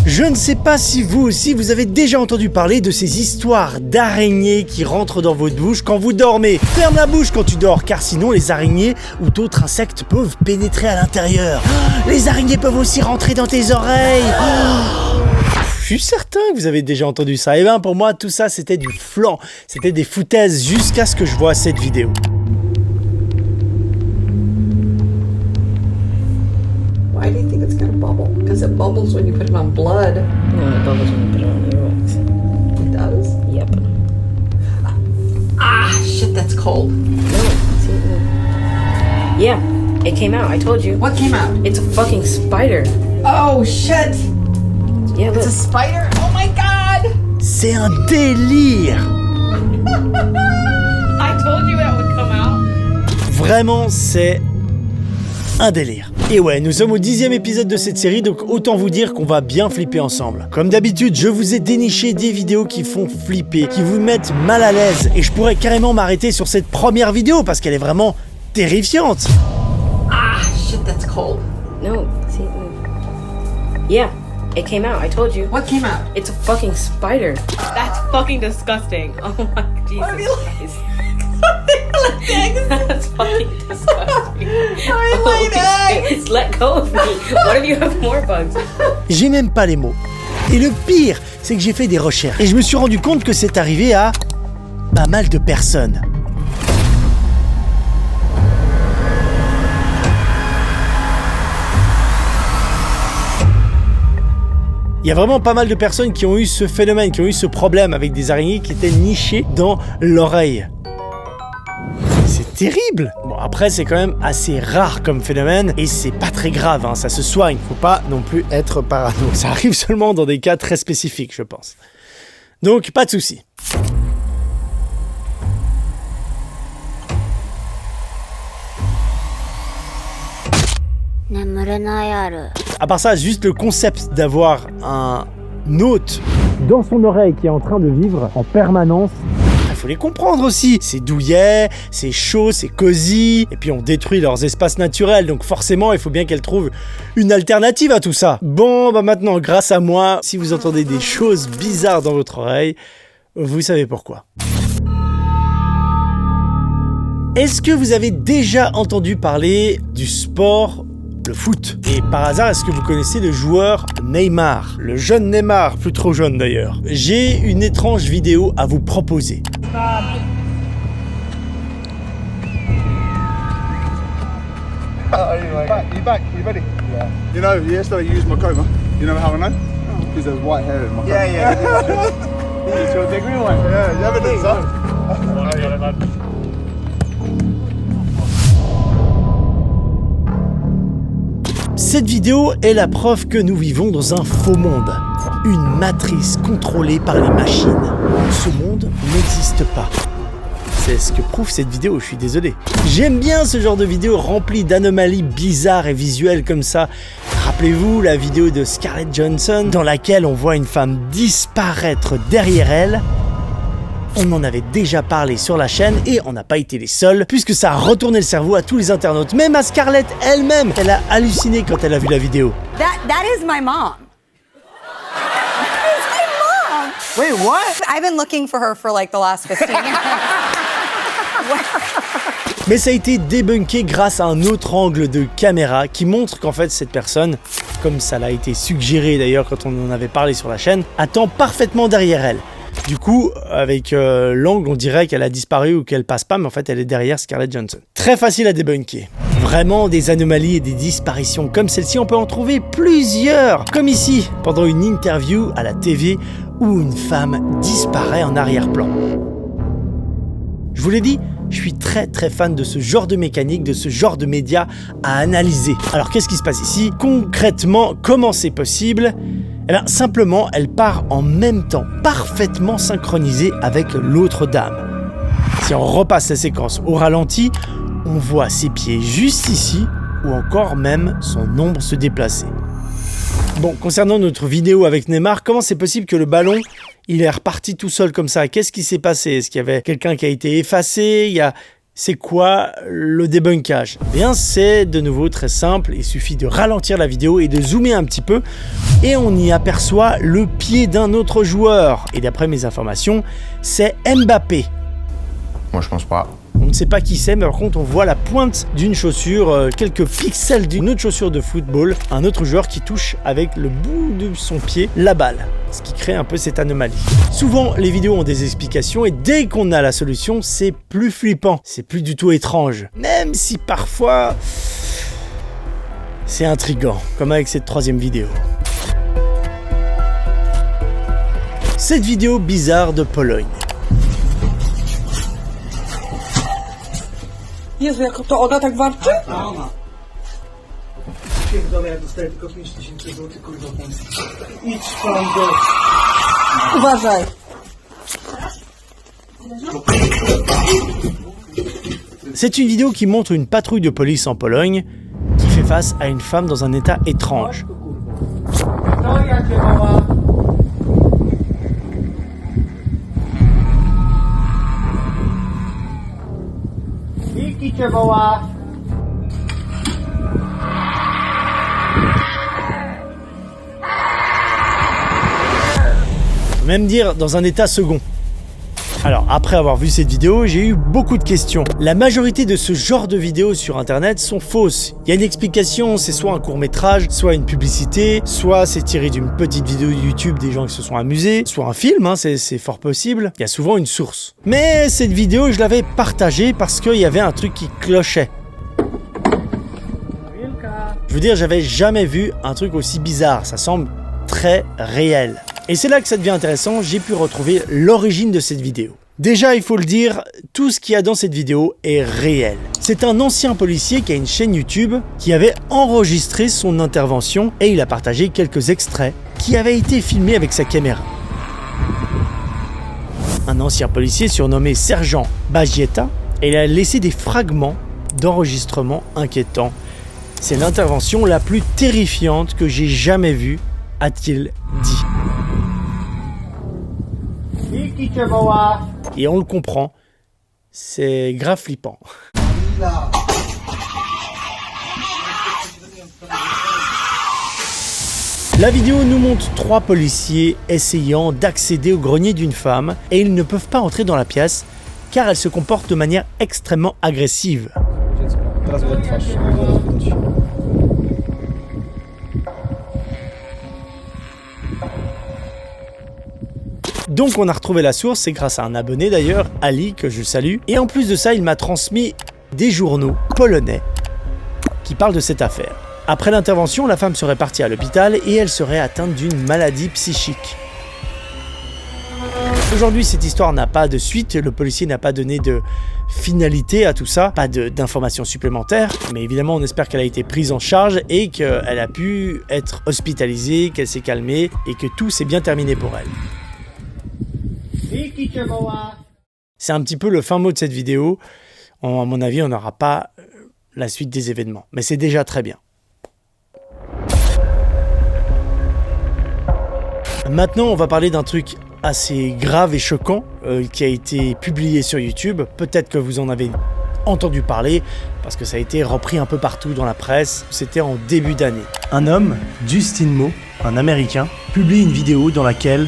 Je ne sais pas si vous aussi vous avez déjà entendu parler de ces histoires d'araignées qui rentrent dans votre bouche quand vous dormez. Ferme la bouche quand tu dors, car sinon les araignées ou d'autres insectes peuvent pénétrer à l'intérieur. Les araignées peuvent aussi rentrer dans tes oreilles. Je suis certain que vous avez déjà entendu ça. Et bien pour moi tout ça c'était du flan, c'était des foutaises jusqu'à ce que je vois cette vidéo. Why do you think it's gonna bubble? Because it bubbles when you put it on blood. No, it bubbles when you put it on earwax. It does? Yep. Ah, shit, that's cold. No, see, no. Yeah, it came out. I told you. What came out? It's a fucking spider. Oh, shit. Yeah, look. It's a spider? Oh my god! C'est un délire. I told you that would come out. Vraiment c'est un délire. Et ouais, nous sommes au 10e épisode de cette série, donc autant vous dire qu'on va bien flipper ensemble. Comme d'habitude, je vous ai déniché des vidéos qui font flipper, qui vous mettent mal à l'aise, et je pourrais carrément m'arrêter sur cette première vidéo parce qu'elle est vraiment terrifiante. Ah, shit, that's cold. No, see, no. Yeah, it came out. I told you. What came out? It's a fucking spider. That's fucking disgusting. Oh my Jesus Christ. That's fucking disgusting. I like eggs. Let go of me. What if you have more bugs? J'ai même pas les mots. Et le pire, c'est que j'ai fait des recherches, et je me suis rendu compte que c'est arrivé à pas mal de personnes. Il y a vraiment pas mal de personnes qui ont eu ce phénomène, qui ont eu ce problème avec des araignées qui étaient nichées dans l'oreille. C'est terrible. Bon, après c'est quand même assez rare comme phénomène et c'est pas très grave, hein, ça se soigne, faut pas non plus être parano. Ça arrive seulement dans des cas très spécifiques, je pense. Donc pas de souci. À part ça, juste le concept d'avoir un hôte dans son oreille qui est en train de vivre en permanence, il faut les comprendre aussi. C'est douillet, c'est chaud, c'est cosy, et puis on détruit leurs espaces naturels, donc forcément il faut bien qu'elles trouvent une alternative à tout ça. Bon, bah maintenant, grâce à moi, si vous entendez des choses bizarres dans votre oreille, vous savez pourquoi. Est-ce que vous avez déjà entendu parler du sport le foot? Et par hasard, est-ce que vous connaissez le joueur Neymar? Le jeune Neymar, plus trop jeune d'ailleurs. J'ai une étrange vidéo à vous proposer. You back? You ready? Yeah. You know, yesterday you used my comb. You know how I know? Because there's white hair in my comb. Yeah. It's your degree one. Yeah, you evidence, huh? Cette vidéo est la preuve que nous vivons dans un faux monde. Une matrice contrôlée par les machines. Ce monde n'existe pas. C'est ce que prouve cette vidéo, je suis désolé. J'aime bien ce genre de vidéo remplie d'anomalies bizarres et visuelles comme ça. Rappelez-vous la vidéo de Scarlett Johansson dans laquelle on voit une femme disparaître derrière elle. On en avait déjà parlé sur la chaîne et on n'a pas été les seuls puisque ça a retourné le cerveau à tous les internautes. Même à Scarlett elle-même, elle a halluciné quand elle a vu la vidéo. That is my mom. It's my mom. Wait, what? I've been looking for her for like the last 15 years. Mais ça a été débunké grâce à un autre angle de caméra qui montre qu'en fait cette personne, comme ça l'a été suggéré d'ailleurs quand on en avait parlé sur la chaîne, attend parfaitement derrière elle. Du coup, avec l'angle, on dirait qu'elle a disparu ou qu'elle passe pas, mais en fait elle est derrière Scarlett Johansson. Très facile à débunker. Vraiment, des anomalies et des disparitions comme celle-ci, on peut en trouver plusieurs. Comme ici, pendant une interview à la TV où une femme disparaît en arrière-plan. Je vous l'ai dit, je suis très fan de ce genre de mécanique, de ce genre de médias à analyser. Alors qu'est-ce qui se passe ici? Concrètement, comment c'est possible? Eh bien, simplement, elle part en même temps, parfaitement synchronisée avec l'autre dame. Si on repasse la séquence au ralenti, on voit ses pieds juste ici, ou encore même son ombre se déplacer. Bon, concernant notre vidéo avec Neymar, comment c'est possible que le ballon, il est reparti tout seul comme ça? Qu'est-ce qui s'est passé? Est-ce qu'il y avait quelqu'un qui a été effacé? Il y a C'est quoi le débunkage? Eh bien, c'est de nouveau très simple, il suffit de ralentir la vidéo et de zoomer un petit peu et on y aperçoit le pied d'un autre joueur. Et d'après mes informations, c'est Mbappé. Moi je pense pas. On ne sait pas qui c'est, mais par contre on voit la pointe d'une chaussure, quelques pixels d'une autre chaussure de football, un autre joueur qui touche avec le bout de son pied la balle, ce qui crée un peu cette anomalie. Souvent les vidéos ont des explications et dès qu'on a la solution, c'est plus flippant, c'est plus du tout étrange, même si parfois c'est intriguant, comme avec cette troisième vidéo. Cette vidéo bizarre de Pologne. Jezu, jak to ona tak warczy? Pierdolę, jak dostaję tylko 5000 zł, kurwa, Polski. Idź pan do... Uważaj. C'est une vidéo qui montre une patrouille de police en Pologne qui fait face à une femme dans un état étrange. Même dire dans un état second. Alors après avoir vu cette vidéo, j'ai eu beaucoup de questions. La majorité de ce genre de vidéos sur internet sont fausses. Il y a une explication, c'est soit un court-métrage, soit une publicité, soit c'est tiré d'une petite vidéo YouTube des gens qui se sont amusés, soit un film, hein, c'est fort possible. Il y a souvent une source. Mais cette vidéo, je l'avais partagée parce qu'il y avait un truc qui clochait. Je veux dire, j'avais jamais vu un truc aussi bizarre, ça semble très réel. Et c'est là que ça devient intéressant, j'ai pu retrouver l'origine de cette vidéo. Déjà, il faut le dire, tout ce qu'il y a dans cette vidéo est réel. C'est un ancien policier qui a une chaîne YouTube qui avait enregistré son intervention et il a partagé quelques extraits qui avaient été filmés avec sa caméra. Un ancien policier surnommé Sergent Bagieta et il a laissé des fragments d'enregistrement inquiétants. C'est l'intervention la plus terrifiante que j'ai jamais vue, a-t-il dit. Et on le comprend, c'est grave flippant. La vidéo nous montre 3 policiers essayant d'accéder au grenier d'une femme et ils ne peuvent pas entrer dans la pièce car elle se comporte de manière extrêmement agressive. Donc on a retrouvé la source, c'est grâce à un abonné d'ailleurs, Ali, que je salue. Et en plus de ça, il m'a transmis des journaux polonais qui parlent de cette affaire. Après l'intervention, la femme serait partie à l'hôpital et elle serait atteinte d'une maladie psychique. Aujourd'hui, cette histoire n'a pas de suite, le policier n'a pas donné de finalité à tout ça, pas d'informations supplémentaires, mais évidemment on espère qu'elle a été prise en charge et qu'elle a pu être hospitalisée, qu'elle s'est calmée et que tout s'est bien terminé pour elle. C'est un petit peu le fin mot de cette vidéo. À mon avis, on n'aura pas la suite des événements, mais c'est déjà très bien. Maintenant, on va parler d'un truc assez grave et choquant qui a été publié sur YouTube. Peut-être que vous en avez entendu parler parce que ça a été repris un peu partout dans la presse. C'était en début d'année. Un homme, Justin Moe, un Américain, publie une vidéo dans laquelle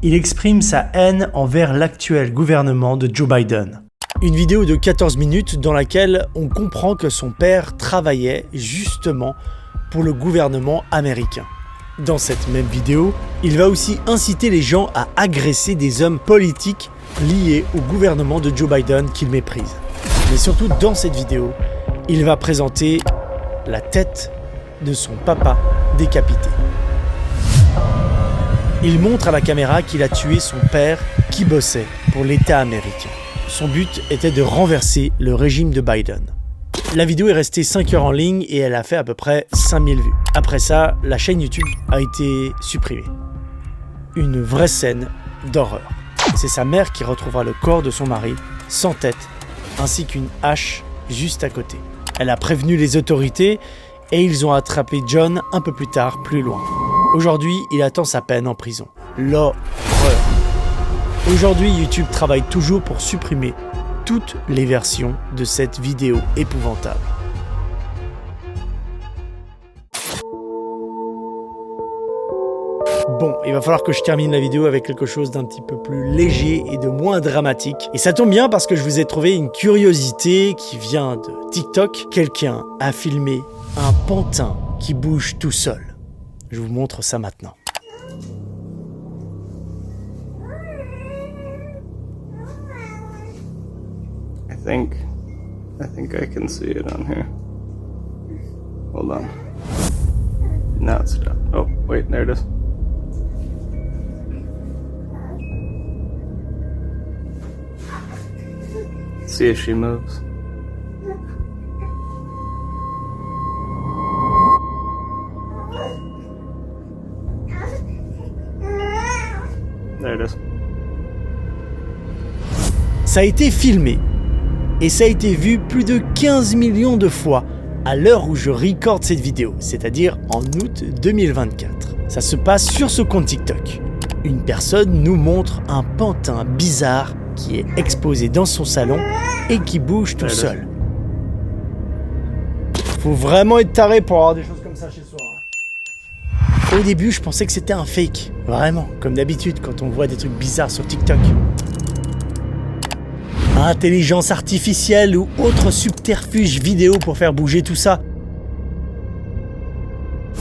il exprime sa haine envers l'actuel gouvernement de Joe Biden. Une vidéo de 14 minutes dans laquelle on comprend que son père travaillait justement pour le gouvernement américain. Dans cette même vidéo, il va aussi inciter les gens à agresser des hommes politiques liés au gouvernement de Joe Biden qu'il méprise. Mais surtout dans cette vidéo, il va présenter la tête de son papa décapité. Il montre à la caméra qu'il a tué son père qui bossait pour l'État américain. Son but était de renverser le régime de Biden. La vidéo est restée 5 heures en ligne et elle a fait à peu près 5000 vues. Après ça, la chaîne YouTube a été supprimée. Une vraie scène d'horreur. C'est sa mère qui retrouvera le corps de son mari, sans tête, ainsi qu'une hache juste à côté. Elle a prévenu les autorités et ils ont attrapé John un peu plus tard, plus loin. Aujourd'hui, il attend sa peine en prison. L'horreur. Aujourd'hui, YouTube travaille toujours pour supprimer toutes les versions de cette vidéo épouvantable. Bon, il va falloir que je termine la vidéo avec quelque chose d'un petit peu plus léger et de moins dramatique. Et ça tombe bien parce que je vous ai trouvé une curiosité qui vient de TikTok. Quelqu'un a filmé un pantin qui bouge tout seul. Je vous montre ça maintenant. I think I can see it on here. Hold on. Now it's stopped. Oh, wait, there it is. See if she moves. There it is. Ça a été filmé et ça a été vu plus de 15 millions de fois à l'heure où je recorde cette vidéo, c'est-à-dire en août 2024. Ça se passe sur ce compte TikTok. Une personne nous montre un pantin bizarre qui est exposé dans son salon et qui bouge tout seul. Faut vraiment être taré pour avoir des choses comme ça chez soi. Au début, je pensais que c'était un fake. Vraiment, comme d'habitude quand on voit des trucs bizarres sur TikTok. Intelligence artificielle ou autre subterfuge vidéo pour faire bouger tout ça.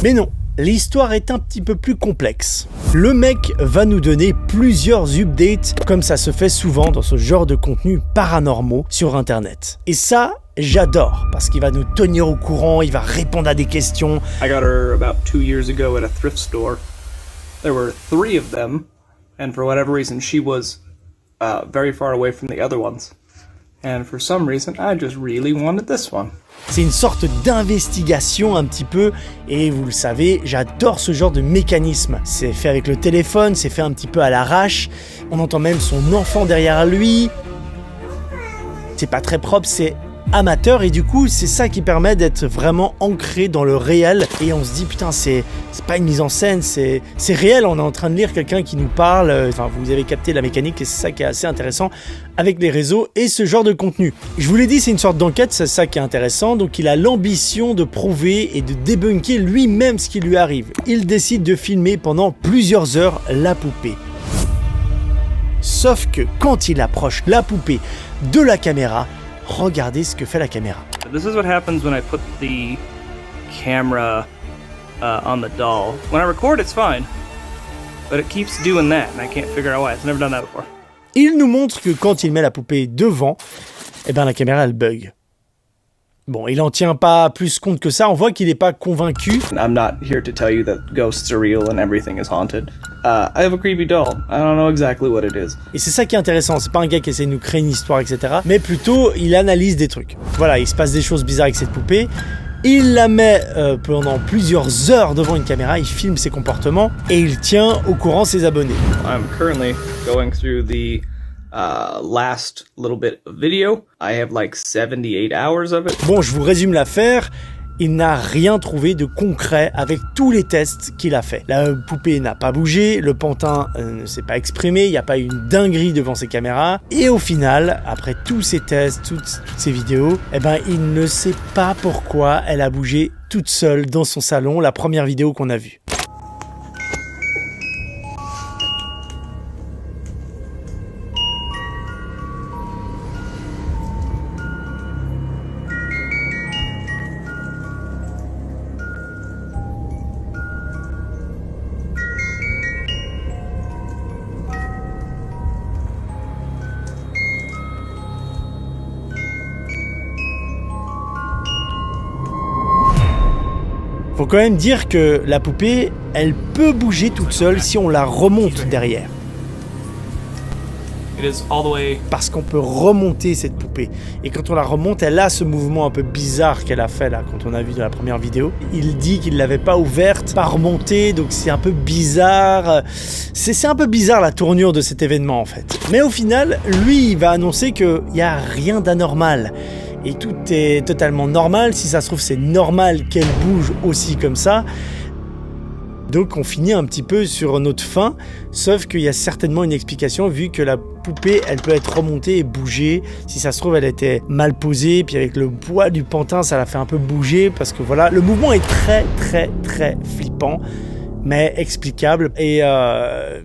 Mais non, l'histoire est un petit peu plus complexe. Le mec va nous donner plusieurs updates, comme ça se fait souvent dans ce genre de contenu paranormaux sur internet. Et ça, j'adore, parce qu'il va nous tenir au courant, il va répondre à des questions. I got her about 2 years ago at a thrift store. There were 3 of them, and for whatever reason she was very far away from the other ones. And for some reason, I just really wanted this one. C'est une sorte d'investigation un petit peu, et vous le savez, j'adore ce genre de mécanisme. C'est fait avec le téléphone, c'est fait un petit peu à l'arrache, on entend même son enfant derrière lui. C'est pas très propre, c'est amateur, et du coup c'est ça qui permet d'être vraiment ancré dans le réel, et on se dit putain c'est pas une mise en scène, c'est réel, on est en train de lire quelqu'un qui nous parle, enfin vous avez capté la mécanique, et c'est ça qui est assez intéressant avec les réseaux et ce genre de contenu. Je vous l'ai dit, c'est une sorte d'enquête, c'est ça qui est intéressant, donc il a l'ambition de prouver et de débunker lui-même ce qui lui arrive. Il décide de filmer pendant plusieurs heures la poupée. Sauf que quand il approche la poupée de la caméra, regardez ce que fait la caméra. This is what happens when I put the camera on the doll. When I record, it's fine, but it keeps doing that, and I can't figure out why. It's never done that before. Il nous montre que quand il met la poupée devant, eh ben la caméra elle bug. Bon, il en tient pas plus compte que ça, on voit qu'il est pas convaincu. I'm not here to tell you that ghosts are real and everything is haunted. I have a creepy doll. I don't know exactly what it is. Et c'est ça qui est intéressant, c'est pas un gars qui essaie de nous créer une histoire, etc. Mais plutôt, il analyse des trucs. Voilà, il se passe des choses bizarres avec cette poupée. Il la met pendant plusieurs heures devant une caméra, il filme ses comportements et il tient au courant ses abonnés. I'm currently going through the last little bit of video. I have like 78 hours of it. Bon, je vous résume l'affaire. Il n'a rien trouvé de concret avec tous les tests qu'il a fait. La poupée n'a pas bougé, le pantin ne s'est pas exprimé, il n'y a pas eu une dinguerie devant ses caméras. Et au final, après tous ces tests, toutes ces vidéos, eh ben, il ne sait pas pourquoi elle a bougé toute seule dans son salon, la première vidéo qu'on a vue. Faut quand même dire que la poupée, elle peut bouger toute seule si on la remonte derrière. It is all the way. Parce qu'on peut remonter cette poupée. Et quand on la remonte, elle a ce mouvement un peu bizarre qu'elle a fait là, quand on a vu dans la première vidéo. Il dit qu'il l'avait pas ouverte, pas remontée, donc c'est un peu bizarre. C'est un peu bizarre la tournure de cet événement en fait. Mais au final, lui, il va annoncer qu'il n'y a rien d'anormal. Et tout est totalement normal. Si ça se trouve, c'est normal qu'elle bouge aussi comme ça. Donc on finit un petit peu sur notre fin, sauf qu'il y a certainement une explication vu que la poupée elle peut être remontée et bouger. Si ça se trouve elle était mal posée, puis avec le poids du pantin ça la fait un peu bouger parce que voilà, le mouvement est très flippant mais explicable et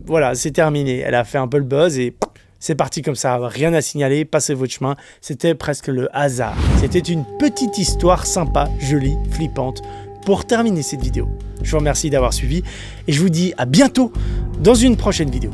voilà, c'est terminé. Elle a fait un peu le buzz et c'est parti comme ça, rien à signaler, passez votre chemin, c'était presque le hasard. C'était une petite histoire sympa, jolie, flippante pour terminer cette vidéo. Je vous remercie d'avoir suivi et je vous dis à bientôt dans une prochaine vidéo.